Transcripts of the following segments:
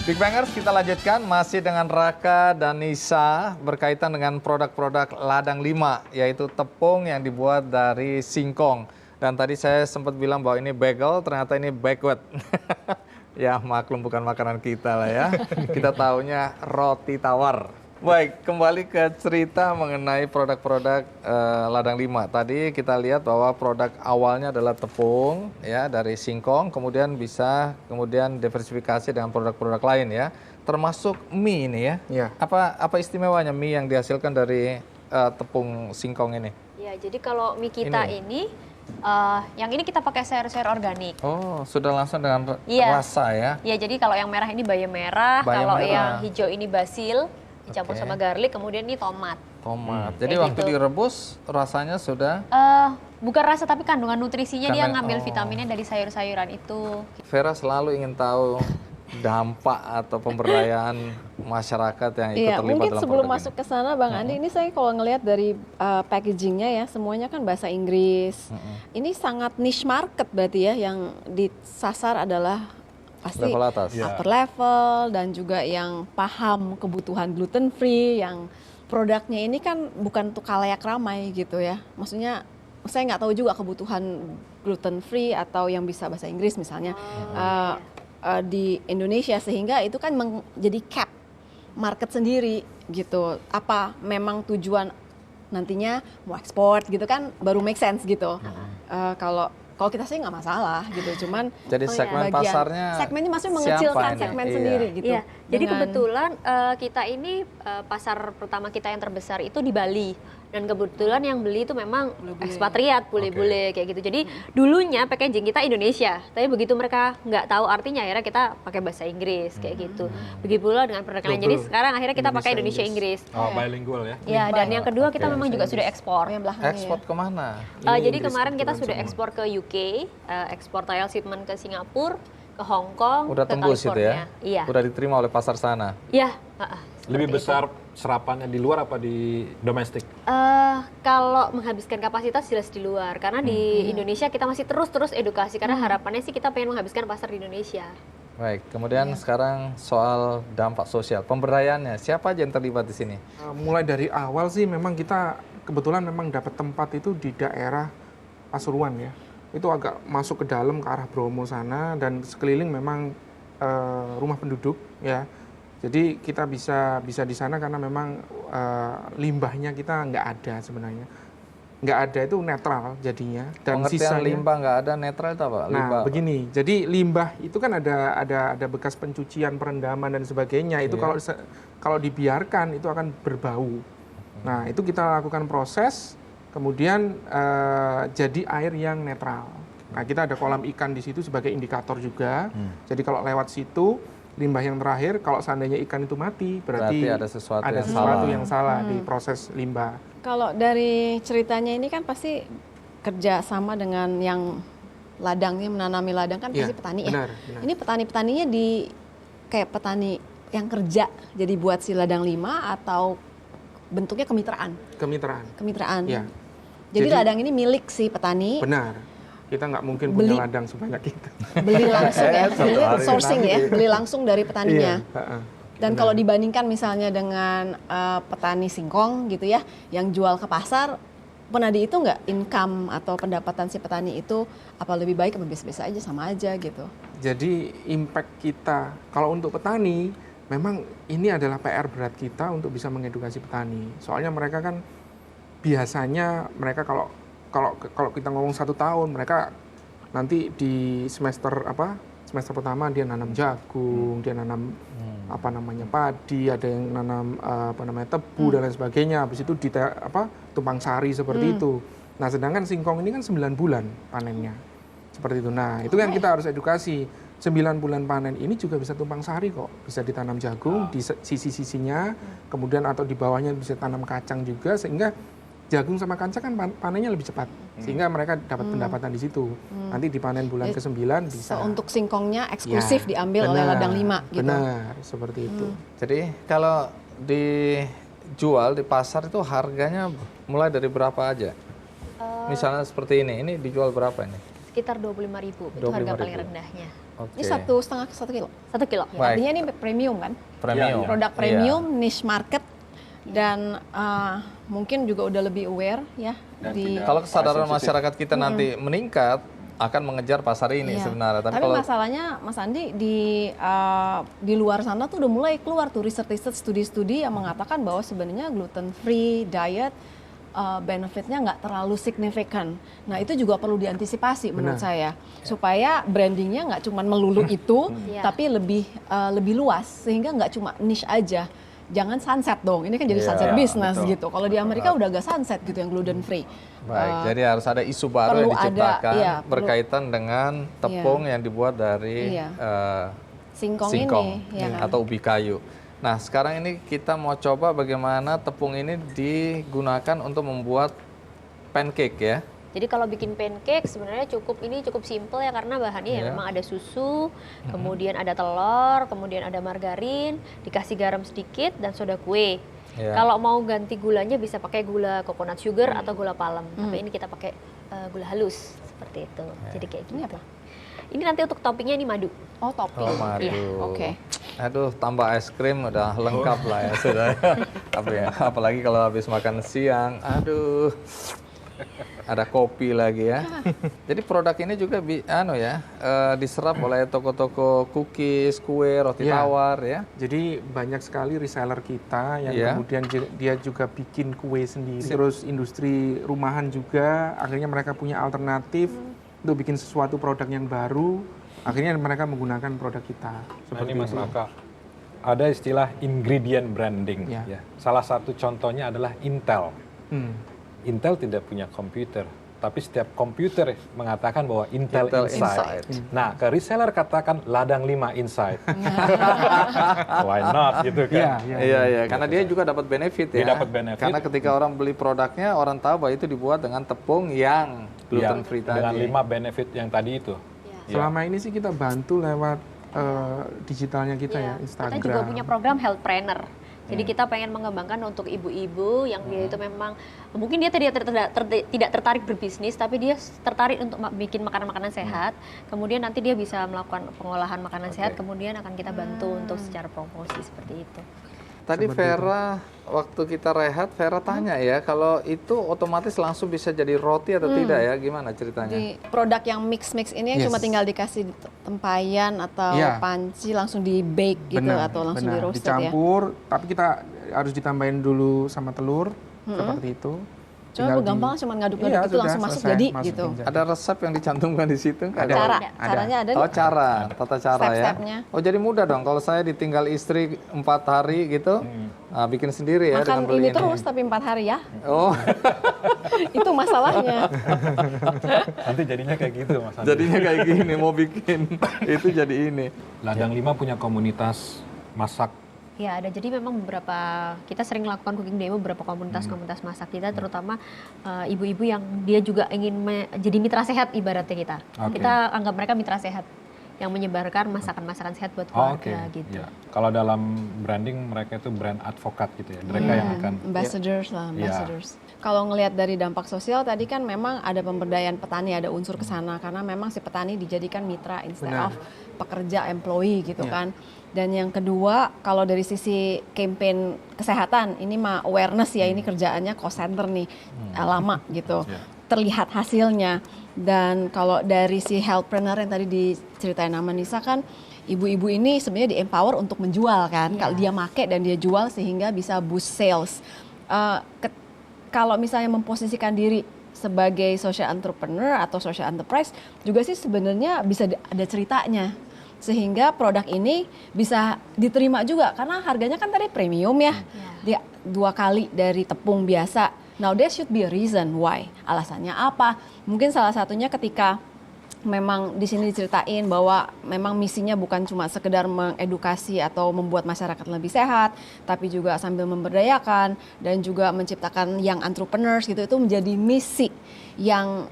Big Bangers, kita lanjutkan masih dengan Raka dan Nisa berkaitan dengan produk-produk ladang 5, yaitu tepung yang dibuat dari singkong. Dan tadi saya sempat bilang bahwa ini bagel, ternyata ini backward. Ya maklum bukan makanan kita lah ya. Kita taunya roti tawar. Baik, kembali ke cerita mengenai produk-produk ladang 5. Tadi kita lihat bahwa produk awalnya adalah tepung ya dari singkong, kemudian diversifikasi dengan produk-produk lain ya. Termasuk mie ini ya. Iya. Apa istimewanya mie yang dihasilkan dari tepung singkong ini? Ya, jadi kalau mie kita ini yang ini kita pakai sayur-sayur organik. Oh, sudah langsung dengan Iya. rasa ya. Iya, jadi kalau yang merah ini bayam merah, Bayam kalau merah. yang hijau ini basil, dicampur Oke. sama garlic, kemudian ini tomat. Tomat. Jadi Kayak waktu gitu. direbus rasanya sudah. Bukan rasa tapi kandungan nutrisinya dia ngambil Oh. vitaminnya dari sayur-sayuran itu. Vera selalu ingin tahu dampak atau pemberdayaan masyarakat yang ikut Iya, terlibat mungkin dalam sebelum produk masuk ke sana Bang Andi, ini saya kalau ngelihat dari packagingnya ya, semuanya kan bahasa Inggris. Ini sangat niche market berarti ya, yang disasar adalah pasti Level atas. Iya. upper level dan juga yang paham kebutuhan gluten free, yang produknya ini kan bukan untuk khalayak ramai gitu ya. Maksudnya saya nggak tahu juga kebutuhan gluten free atau yang bisa bahasa Inggris misalnya. Di Indonesia, sehingga itu kan menjadi cap market sendiri gitu. Apa memang tujuan nantinya mau ekspor gitu kan baru make sense gitu. Kalau kita sih nggak masalah gitu, cuman Jadi segmen pasarnya segmennya maksudnya siapa mengecilkan ini? segmen Iya. sendiri gitu. Iya, jadi Dengan- kebetulan kita ini pasar pertama kita yang terbesar itu di Bali. Dan kebetulan yang beli itu memang ekspatriat, bule-bule kayak gitu. Jadi dulunya packaging kita Indonesia, tapi begitu mereka nggak tahu artinya akhirnya kita pakai bahasa Inggris kayak gitu. Begitu pula dengan produk lain. Jadi sekarang akhirnya kita pakai Indonesia Inggris. Oh, bilingual ya. Ya, dan yang kedua kita Oke. memang juga sudah ekspor. yang belakangnya ya. Ekspor kemana? Jadi kemarin kita sudah ekspor ke UK, ekspor trial shipment ke Singapura, ke Hong Kong, Udah ke tembus itu California. ya? Iya. Udah diterima oleh pasar sana? Iya. Lebih seperti itu. besar serapannya di luar apa di domestik? Kalau menghabiskan kapasitas jelas di luar, karena di Indonesia kita masih terus edukasi, karena harapannya sih kita pengen menghabiskan pasar di Indonesia. Baik, kemudian sekarang soal dampak sosial, pemberdayaannya, siapa aja yang terlibat di sini? Mulai dari awal sih memang kita kebetulan memang dapat tempat itu di daerah Pasuruan ya. Itu agak masuk ke dalam ke arah Bromo sana, dan sekeliling memang rumah penduduk ya. Jadi kita bisa di sana karena memang limbahnya kita nggak ada sebenarnya. Nggak ada itu netral jadinya, dan Pengertian sisanya limbah nggak ada, netral itu apa? Nah, Limbah apa? begini. Jadi limbah itu kan ada bekas pencucian, perendaman dan sebagainya. Itu Iya. kalau dibiarkan itu akan berbau. Nah, itu kita lakukan proses, kemudian jadi air yang netral. Nah, kita ada kolam ikan di situ sebagai indikator juga. Jadi kalau lewat situ limbah yang terakhir, kalau seandainya ikan itu mati, berarti ada sesuatu yang sesuatu salah. yang salah di proses limbah. Kalau dari ceritanya ini kan pasti kerja sama dengan yang ladangnya, menanami ladang kan Iya, pasti petani benar, ya. benar. Ini petani-petaninya kayak petani yang kerja jadi buat si ladang 5 atau bentuknya kemitraan. Kemitraan. Iya. Jadi Jadi- ladang ini milik si petani, Benar. Kita nggak mungkin Beli- punya ladang sebanyak itu. beli langsung ya, Satu beli hari sourcing ya, nanti. beli langsung dari petaninya. Iya, heeh. Dan kalau dibandingkan misalnya dengan petani singkong gitu ya, yang jual ke pasar, pernah dihitung nggak income atau pendapatan si petani itu apa lebih baik apa biasa-biasa aja, sama aja gitu? Jadi impact kita kalau untuk petani memang ini adalah PR berat kita untuk bisa mengedukasi petani. Soalnya mereka kan biasanya mereka kalau kita ngomong 1 tahun, mereka nanti di semester pertama dia nanam jagung, dia nanam padi, ada yang nanam tebu dan lain sebagainya. Habis itu tumpang sari seperti itu. Nah, sedangkan singkong ini kan 9 bulan panennya. Seperti itu. Nah, itu yang kita harus edukasi. 9 bulan panen ini juga bisa tumpang sari kok. Bisa ditanam jagung di sisi-sisinya, kemudian atau di bawahnya bisa tanam kacang juga, sehingga jagung sama kacang kan panennya lebih cepat. Sehingga mereka dapat pendapatan di situ. Nanti dipanen bulan ke-9 bisa. Untuk singkongnya eksklusif Ya, diambil oleh benar, ladang 5 gitu. Benar, seperti itu. Jadi kalau dijual di pasar itu harganya mulai dari berapa aja? Misalnya seperti ini dijual berapa ini? Sekitar 25.000 itu harga paling 25.000. rendahnya. Oke. Ini 1,5 kilo. 1 kilo. Ya, Baik. artinya ini premium kan? Premium. Iya, Produk Iya. premium, niche market, dan mungkin juga udah lebih aware ya Dan di. tidak- Kalau kesadaran sensitif. masyarakat kita nanti meningkat, akan mengejar pasar ini Iya. sebenarnya. Tapi kalau masalahnya Mas Andi di luar sana tuh udah mulai keluar tuh riset-riset, studi-studi yang mengatakan bahwa sebenarnya gluten free diet benefitnya nggak terlalu signifikan. Nah itu juga perlu diantisipasi menurut saya supaya brandingnya nggak cuma melulu itu, Iya. tapi lebih luas sehingga nggak cuma niche aja. Jangan sunset dong. Ini kan jadi Iya, sunset business betul. gitu. Kalau di Amerika udah agak sunset gitu yang gluten free. baik, jadi harus ada isu baru perlu yang diciptakan ada, iya, perlu- berkaitan dengan tepung yang dibuat dari Iya. singkong Singkong ini, ya kan? atau ubi kayu. Nah, sekarang ini kita mau coba bagaimana tepung ini digunakan untuk membuat pancake ya. Jadi kalau bikin pancake sebenarnya cukup simple ya karena bahannya ya Iya. memang ada susu, kemudian ada telur, kemudian ada margarin, dikasih garam sedikit dan soda kue. Iya. Kalau mau ganti gulanya bisa pakai gula coconut sugar atau gula palem. Tapi ini kita pakai gula halus seperti itu. Jadi kayak gini. Ini apa? Ini nanti untuk toppingnya ini madu. Oh topping. Oh, madu. Iya, oke. Aduh, tambah es krim udah lengkap lah ya sudah. Apa ya? Apalagi kalau habis makan siang. Aduh. Ada kopi lagi ya. Jadi produk ini juga diserap oleh toko-toko cookies, kue, roti Iya. tawar ya. Jadi banyak sekali reseller kita yang Iya. kemudian dia juga bikin kue sendiri. Terus industri rumahan juga, akhirnya mereka punya alternatif untuk bikin sesuatu produk yang baru. Akhirnya mereka menggunakan produk kita. Nah, ini Mas Raka, ada istilah ingredient branding. Ya. Ya. Salah satu contohnya adalah Intel. Hmm. Intel tidak punya komputer, tapi setiap komputer mengatakan bahwa Intel Intel Inside. Inside. Nah, ke reseller katakan ladang 5 Inside. Why not gitu kan? Iya, karena dia juga dapat benefit ya. Dia dapat benefit. Karena ketika orang beli produknya, orang tahu bahwa itu dibuat dengan tepung yang gluten Ya, free tadi. dengan 5 benefit yang tadi itu. Ya. Selama ini sih kita bantu lewat digitalnya kita ya, Iya. Instagram. Kita juga punya program health planner. Jadi kita pengen mengembangkan untuk ibu-ibu yang dia itu memang mungkin dia tidak tertarik berbisnis, tapi dia tertarik untuk bikin makanan-makanan sehat. Kemudian nanti dia bisa melakukan pengolahan makanan sehat. Kemudian akan kita bantu untuk secara promosi seperti itu. Tadi Vera, waktu kita rehat, Vera tanya ya, kalau itu otomatis langsung bisa jadi roti atau tidak ya? Gimana ceritanya? Di produk yang mix yang Yes. cuma tinggal dikasih tempayan atau Iya. panci langsung di bake gitu atau langsung di roasted ya. dicampur, tapi kita harus ditambahin dulu sama telur, seperti itu. Cuma Tinggal gampang cuma ngaduk-ngaduk Iya, itu sudah langsung masuk selesai, jadi masukin gitu. jadi. Ada resep yang dicantumkan di situ? Nggak Ada. Cara, Ada. caranya ada Oh nih. tata cara ya. Step-stepnya. Oh jadi mudah dong kalau saya ditinggal istri 4 hari gitu, bikin sendiri ya dengan Makan beli ini terus tapi 4 hari ya. Oh Itu masalahnya. Nanti jadinya kayak gitu, Mas Andi. jadinya kayak gini mau bikin itu jadi ini. Ladang 5 punya komunitas masak. Ya ada, jadi memang kita sering melakukan cooking demo beberapa komunitas-komunitas masak kita, terutama ibu-ibu yang dia juga ingin jadi mitra sehat ibaratnya kita. Oke. Kita anggap mereka mitra sehat yang menyebarkan masakan-masakan sehat buat Oh, oke. keluarga gitu. Ya. Kalau dalam branding mereka itu brand advokat gitu ya. Mereka yang akan Ambassadors lah, ambassadors. Kalau ngelihat dari dampak sosial tadi kan memang ada pemberdayaan petani, ada unsur ke sana karena memang si petani dijadikan mitra instead Benar. of pekerja employee gitu Iya. kan. Dan yang kedua, kalau dari sisi campaign kesehatan, ini mah awareness ya, ini kerjaannya cost center nih, lama gitu. Iya. Terlihat hasilnya. Dan kalau dari si healthpreneur yang tadi diceritain sama Nisa kan, ibu-ibu ini sebenarnya di-empower untuk menjual kan. Kalau dia make dan dia jual sehingga bisa boost sales. Kalau misalnya memposisikan diri sebagai social entrepreneur atau social enterprise, juga sih sebenarnya bisa ada ceritanya. Sehingga produk ini bisa diterima juga karena harganya kan tadi premium ya. Dia 2 kali dari tepung biasa. Now there should be a reason why. Alasannya apa? Mungkin salah satunya ketika memang di sini diceritain bahwa memang misinya bukan cuma sekedar mengedukasi atau membuat masyarakat lebih sehat, tapi juga sambil memberdayakan dan juga menciptakan young entrepreneurs gitu. Itu menjadi misi yang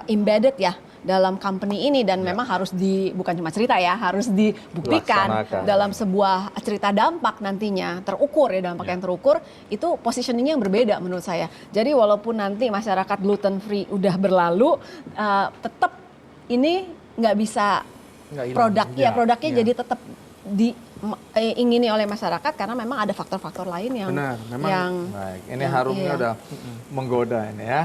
embedded ya dalam company ini dan memang harus bukan cuma cerita ya, harus dibuktikan Laksanakan. dalam sebuah cerita dampak nantinya terukur ya, dampak yang terukur itu positioningnya yang berbeda menurut saya. Jadi walaupun nanti masyarakat gluten free udah berlalu, tetap ini nggak bisa Nggak hilang. produknya Ya. jadi tetap diingini oleh masyarakat karena memang ada faktor-faktor lain yang Benar, memang. yang Baik, ini yang- harumnya iya. udah menggoda ini ya.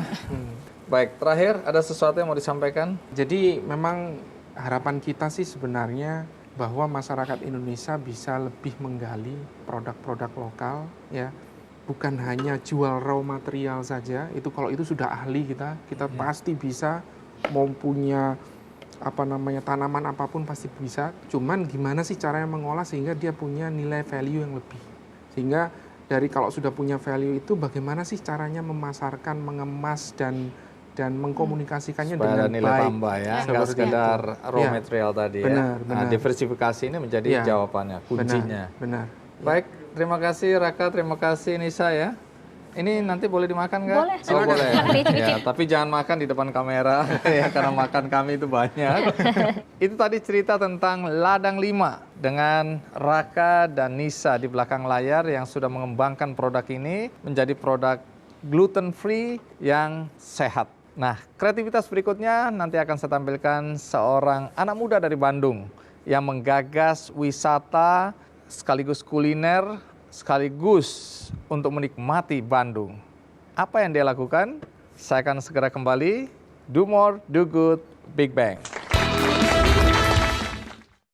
Baik, terakhir ada sesuatu yang mau disampaikan? Jadi memang harapan kita sih sebenarnya bahwa masyarakat Indonesia bisa lebih menggali produk-produk lokal ya. Bukan hanya jual raw material saja, itu kalau itu sudah ahli kita pasti bisa, mau punya tanaman apapun pasti bisa. Cuman gimana sih caranya mengolah sehingga dia punya nilai value yang lebih. Sehingga dari kalau sudah punya value itu bagaimana sih caranya memasarkan, mengemas dan mengkomunikasikannya Supaya dengan ada nilai baik. tambah ya, nggak Seperti sekedar itu. raw Ya. material tadi Benar, ya. Nah, benar. diversifikasi ini menjadi Ya. jawabannya, kuncinya. Benar. Baik, terima kasih Raka, terima kasih Nisa ya. Ini nanti boleh dimakan nggak? Boleh, Oh, silakan. boleh. Silakan dicicip. Ya, tapi jangan makan di depan kamera ya, karena makan kami itu banyak. Itu tadi cerita tentang Ladang 5 dengan Raka dan Nisa di belakang layar yang sudah mengembangkan produk ini menjadi produk gluten free yang sehat. Nah, kreativitas berikutnya nanti akan saya tampilkan seorang anak muda dari Bandung yang menggagas wisata sekaligus kuliner sekaligus untuk menikmati Bandung. Apa yang dia lakukan? Saya akan segera kembali. Do more, do good, Big Bang.